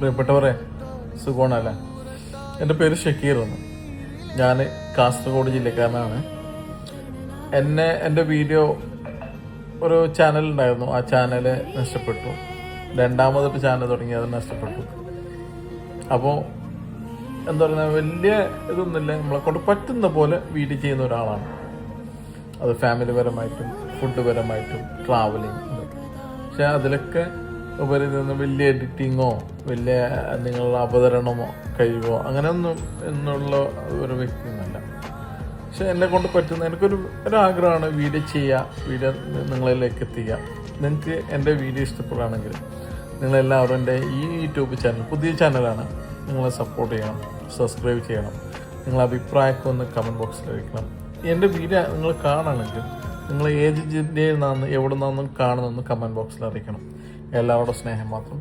പ്രിയപ്പെട്ടവരെ, സുഖമാണല്ല. എൻ്റെ പേര് ഷക്കീർ എന്ന്. ഞാൻ കാസർഗോഡ് ജില്ലക്കാരനാണ്. എൻ്റെ വീഡിയോ ഒരു ചാനൽ ഉണ്ടായിരുന്നു, ആ ചാനൽ നഷ്ടപ്പെട്ടു. രണ്ടാമതൊരു ചാനൽ തുടങ്ങി, അത് നഷ്ടപ്പെട്ടു. അപ്പോൾ എന്താ പറയുക, വലിയ ഇതൊന്നുമില്ല, നമ്മളെ കൊണ്ട് പറ്റുന്ന പോലെ വീഡിയോ ചെയ്യുന്ന ഒരാളാണ്. അത് ഫാമിലി പരമായിട്ടും ഫുഡ് പരമായിട്ടും ട്രാവലിങ് ഇതൊക്കെ. പക്ഷെ അതിലൊക്കെ ഉപരി നിന്ന് വലിയ എഡിറ്റിങ്ങോ വലിയ നിങ്ങളുടെ അവതരണമോ കഴിവോ അങ്ങനെയൊന്നും എന്നുള്ള ഒരു വ്യക്തിയൊന്നുമല്ല. പക്ഷെ എന്നെ കൊണ്ട് പറ്റുന്ന ഒരാഗ്രഹമാണ് വീഡിയോ ചെയ്യുക, വീഡിയോ നിങ്ങളിലേക്ക് എത്തിക്കുക. നിങ്ങൾക്ക് എൻ്റെ വീഡിയോ ഇഷ്ടപ്പെടുകയാണെങ്കിൽ നിങ്ങളെല്ലാവരും എൻ്റെ ഈ യൂട്യൂബ് ചാനൽ, പുതിയ ചാനലാണ്, നിങ്ങളെ സപ്പോർട്ട് ചെയ്യണം, സബ്സ്ക്രൈബ് ചെയ്യണം. നിങ്ങളെ അഭിപ്രായമൊക്കെ ഒന്ന് കമൻറ്റ് ബോക്സിൽ അറിയിക്കണം. എൻ്റെ വീഡിയോ നിങ്ങൾ കാണുകയാണെങ്കിൽ നിങ്ങൾ ഏത് ജില്ലയിൽ നിന്നാണ് എവിടെ നിന്നാണെന്നും കാണുന്നതെന്ന് കമൻറ്റ് ബോക്സിൽ അറിയിക്കണം. എല്ലാവരുടെ സ്നേഹം മാത്രം.